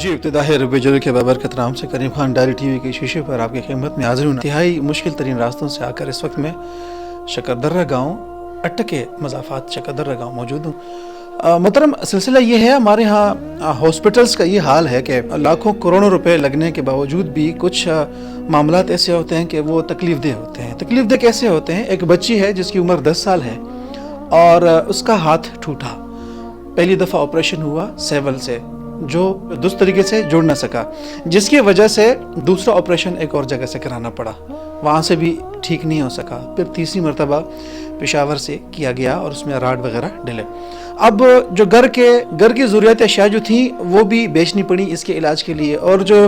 जी इब्तिदाई रब्बिजुल के बबरकत नाम से करीम खान डायरी टीवी के शीशे पर आपकी खिदमत में हाजिर हूँ। इंतहाई मुश्किल तरीन रास्तों से आकर इस वक्त मैं शकरदर्रा गाँव अट्टके मज़ाफ़ात शकरदर्रा गाँव मौजूद हूँ। मोहतरम, सिलसिला ये है, हमारे यहाँ हॉस्पिटल्स का ये हाल है कि लाखों करोड़ों रुपए लगने के बावजूद भी कुछ मामलात ऐसे होते हैं कि वो तकलीफ़देह होते हैं। तकलीफ़देह कैसे होते हैं? एक बच्ची है जिसकी उम्र 10 साल है और उसका हाथ टूटा। पहली दफ़ा ऑपरेशन हुआ सेवल से, जो दुरुस्त तरीके से जुड़ ना सका, जिसकी वजह से दूसरा ऑपरेशन एक और जगह से कराना पड़ा, वहाँ से भी ठीक नहीं हो सका। फिर तीसरी मरतबा पेशावर से किया गया और उसमें राड वगैरह डले। अब जो घर की ज़रूरियात अशिया जो थी वो भी बेचनी पड़ी इसके इलाज के लिए। और जो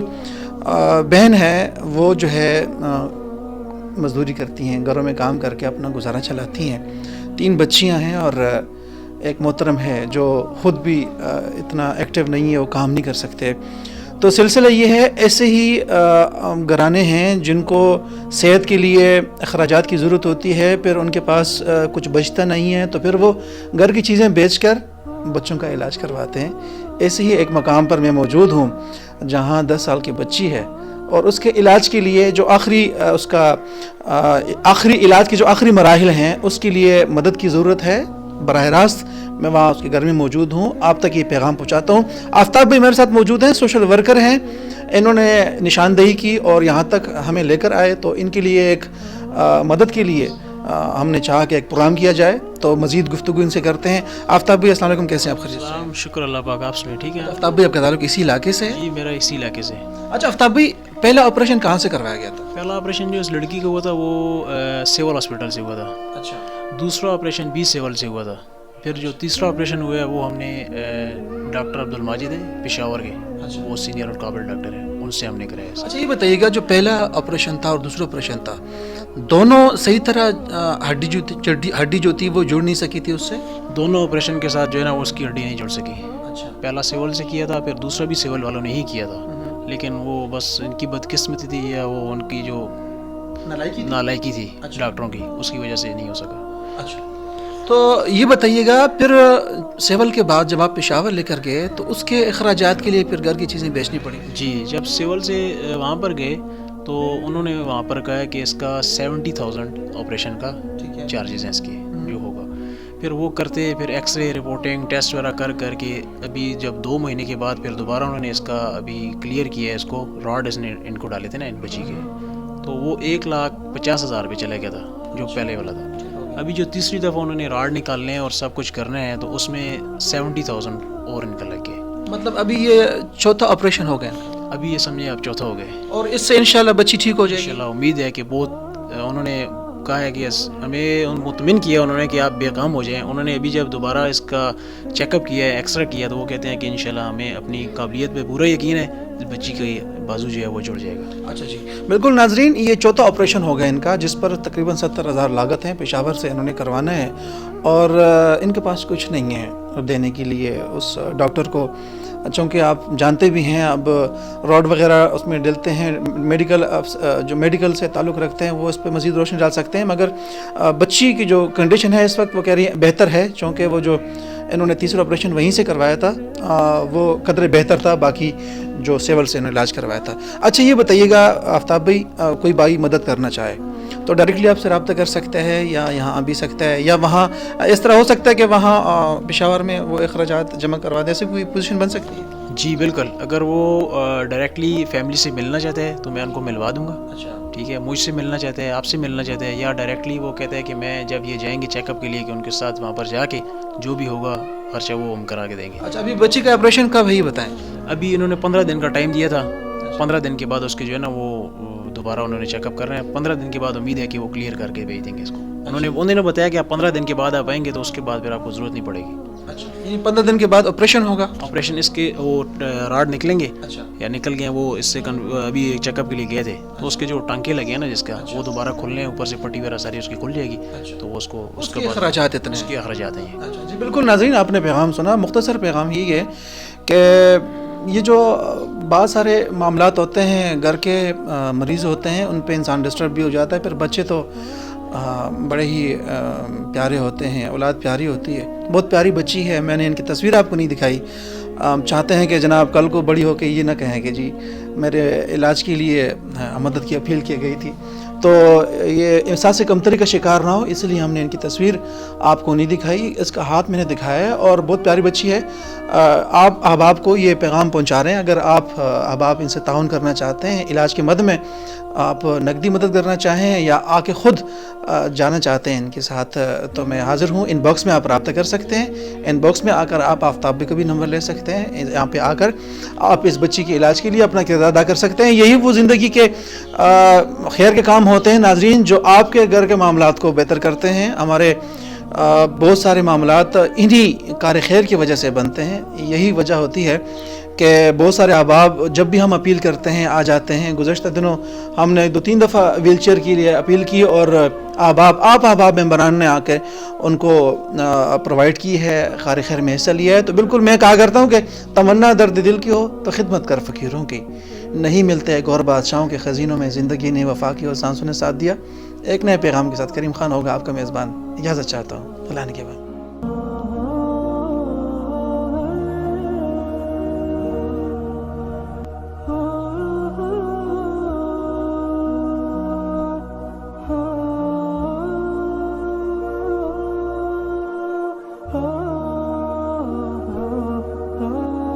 बहन है वो जो है मजदूरी करती हैं, घरों में काम करके अपना गुजारा चलाती हैं। 3 बच्चियां हैं और एक मोहतरम है जो ख़ुद भी इतना एक्टिव नहीं है, वो काम नहीं कर सकते। तो सिलसिला ये है, ऐसे ही घराने हैं जिनको सेहत के लिए अखराजात की ज़रूरत होती है, फिर उनके पास कुछ बचता नहीं है, तो फिर वो घर की चीज़ें बेचकर बच्चों का इलाज करवाते हैं। ऐसे ही एक मकाम पर मैं मौजूद हूँ जहाँ 10 साल की बच्ची है और उसके इलाज के लिए जो आखिरी इलाज के जो आखिरी मराहिल हैं उसके लिए मदद की ज़रूरत है। बराह रास्त मैं वहाँ उसके घर में मौजूद हूँ, आप तक ये पैगाम पहुँचाता हूँ। आफ्ताब भाई मेरे साथ मौजूद हैं, सोशल वर्कर हैं। इन्होंने निशानदेही की और यहाँ तक हमें लेकर आए, तो इनके लिए एक मदद के लिए हमने चाहा कि एक प्रोग्राम किया जाए, तो मज़ीद गुफ्तगू इनसे करते हैं। आफ्ताब भाई अस्सलाम वालेकुम, कैसे हैं आप? खैरियत से? शुक्र अल्लाह पाक, आप सुनिए ठीक है? आफ्ताब भाई आपका ताल्लुक इसी इलाके से है? जी मेरा इसी इलाके से। अच्छा आफ्ताब भाई, पहला ऑपरेशन कहाँ से करवाया गया था? पहला ऑपरेशन जो इस लड़की का हुआ था वो सिविल हॉस्पिटल से हुआ था। अच्छा। दूसरा ऑपरेशन भी सिविल से हुआ था। फिर जो तीसरा ऑपरेशन हुआ है वो हमने डॉक्टर अब्दुल माजिद है पेशावर के, वो सीनियर और काबिल डॉक्टर हैं, उनसे हमने कराया। अच्छा ये बताइएगा, जो पहला ऑपरेशन था और दूसरा ऑपरेशन था, दोनों सही तरह हड्डी जो थी वो जुड़ नहीं सकी थी उससे? दोनों ऑपरेशन के साथ जो है ना वो उसकी हड्डी नहीं जुड़ सकी। अच्छा। पहला सिविल से किया था, फिर दूसरा भी सिविल वालों ने ही किया था, लेकिन वो बस इनकी बदकिस्मती थी या वो उनकी जो नालायकी थी डॉक्टरों की, उसकी वजह से नहीं हो सका। अच्छा, तो ये बताइएगा, फिर सिविल के बाद जब आप पेशावर लेकर गए तो उसके अखराजात के लिए फिर घर की चीज़ें बेचनी पड़ी? जी, जब सिविल से वहाँ पर गए तो उन्होंने वहाँ पर कहा कि इसका 70,000 ऑपरेशन का चार्जेस हैं इसके जो होगा। फिर वो करते, फिर एक्सरे रिपोर्टिंग टेस्ट वगैरह करके अभी जब 2 महीने के बाद फिर दोबारा उन्होंने इसका अभी क्लियर किया है, इसको रॉड इसने इनको डाले थे ना इन बच्ची के, तो वो 1,50,000 पे चला गया था जो पहले वाला था। अभी जो तीसरी दफ़ा उन्होंने रॉड निकालने हैं और सब कुछ करना है, तो उसमें 70,000 और इनका लग गया। मतलब अभी ये चौथा ऑपरेशन हो गया? अभी ये समझिए आप चौथा हो गए, और इससे इंशाल्लाह बच्ची ठीक हो जाएगी? इंशाल्लाह उम्मीद है कि बहुत उन्होंने कहा है कि हमें मुतमिन किया उन्होंने कि आप बेकाम हो जाएं। उन्होंने अभी जब दोबारा इसका चेकअप किया है, एक्सरे किया, तो वो कहते हैं कि इंशाल्लाह हमें अपनी काबिलियत पे पूरा यकीन है, बच्ची का बाजू जो है वो जुड़ जाएगा। अच्छा जी, बिल्कुल नाजरीन, ये चौथा ऑपरेशन हो गया इनका, जिस पर तकरीबन 70,000 लागत है। पेशावर से इन्होंने करवाना है और इनके पास कुछ नहीं है देने के लिए उस डॉक्टर को, चूँकि आप जानते भी हैं अब रॉड वगैरह उसमें डलते हैं। जो मेडिकल से ताल्लुक़ रखते हैं वो इस पर मज़ीद रोशनी डाल सकते हैं, मगर बच्ची की जो कंडीशन है इस वक्त वो कह रही है बेहतर है, चूँकि वो जो इन्होंने तीसरा ऑपरेशन वहीं से करवाया था वो कदरे बेहतर था, बाकी जो सिविल से इन्होंने इलाज करवाया था। अच्छा ये बताइएगा आफ्ताब भाई, कोई भाई मदद करना चाहे तो डायरेक्टली आपसे रब्ता कर सकता है या यहाँ आ भी सकता है, या वहाँ इस तरह हो सकता है कि वहाँ पेशावर में वो अखराजात जमा करवा दे, ऐसी कोई पोजीशन बन सकती है? जी बिल्कुल, अगर वो डायरेक्टली फैमिली से मिलना चाहते हैं तो मैं उनको मिलवा दूंगा। अच्छा ठीक है, मुझसे मिलना चाहते हैं, आपसे मिलना चाहते हैं, या डायरेक्टली वो कहते हैं कि मैं जब ये जाएंगे चेकअप के लिए कि उनके साथ वहाँ पर जाके जो भी होगा खर्चा वो हम करा के देंगे। अच्छा, अभी बच्ची का ऑपरेशन कब है ये बताएं? अभी इन्होंने 15 दिन का टाइम दिया था, 15 दिन के बाद उसके जो है ना वो दोबारा उन्होंने चेकअप कर रहे हैं। 15 दिन के बाद उम्मीद है कि वो क्लियर करके भेज देंगे इसको। उन्होंने बताया कि आप 15 दिन के बाद आप आएंगे तो उसके बाद फिर आपको ज़रूरत नहीं पड़ेगी। अच्छा, ये 15 दिन के बाद ऑपरेशन होगा? ऑपरेशन इसके वो राड निकलेंगे। अच्छा। या निकल गए वो, इससे अभी चेकअप के लिए गए थे, तो उसके जो टांके लगे हैं ना जिसका, वो दोबारा खुलने हैं, ऊपर से पट्टी वगैरह सारी उसकी खुल जाएगी। तो वो उसके अखराजात इतने उसके अखराजात हैं। अच्छा जी, बिल्कुल नाज़रीन, आपने पैगाम सुना। मुख्तसर पैगाम यही है कि ये जो बहुत सारे मामलात होते हैं, घर के मरीज़ होते हैं, उन पे इंसान डिस्टर्ब भी हो जाता है। फिर बच्चे तो बड़े ही प्यारे होते हैं, औलाद प्यारी होती है। बहुत प्यारी बच्ची है, मैंने इनकी तस्वीर आपको नहीं दिखाई। چاہتے ہیں کہ جناب کل کو بڑی ہو کے یہ نہ کہیں کہ جی میرے علاج کے لیے مدد کی اپیل کی گئی تھی، تو یہ احساس کمتری کا شکار نہ ہو، اس لیے ہم نے ان کی تصویر آپ کو نہیں دکھائی. اس کا ہاتھ میں نے دکھایا ہے اور بہت پیاری بچی ہے. آپ احباب کو یہ پیغام پہنچا رہے ہیں، اگر آپ احباب ان سے تعاون کرنا چاہتے ہیں علاج کے مد میں، آپ نقدی مدد کرنا چاہیں یا آ کے خود جانا چاہتے ہیں ان کے ساتھ، تو میں حاضر ہوں. ان باکس میں آپ رابطہ کر سکتے ہیں. ان باکس میں آ کر آپ آفتاب کا بھی نمبر لے سکتے ہیں. یہاں پہ آ کر آپ اس بچی کے علاج کے لیے اپنا کردار ادا کر سکتے ہیں. یہی وہ زندگی کے خیر کے کام ہوتے ہیں ناظرین، جو آپ کے گھر کے معاملات کو بہتر کرتے ہیں. ہمارے بہت سارے معاملات انہی کار خیر کی وجہ سے بنتے ہیں. یہی وجہ ہوتی ہے کہ بہت سارے احباب جب بھی ہم اپیل کرتے ہیں آ جاتے ہیں. گزشتہ دنوں ہم نے 2-3 دفعہ ویل چیئر کے لیے اپیل کی اور احباب ممبران نے آ کے ان کو پرووائڈ کی ہے، کار خیر میں حصہ لیا ہے. تو بالکل میں کہا کرتا ہوں کہ تمنا درد دل کی ہو تو خدمت کر فقیروں کی. نہیں ملتے ایک اور بادشاہوں کے خزینوں میں، زندگی نے وفا کی اور سانسوں نے ساتھ دیا. ایک نئے پیغام کے ساتھ کریم خان ہوگا آپ کا میزبان، اجازت چاہتا ہوں. اللہ نے کے بعد.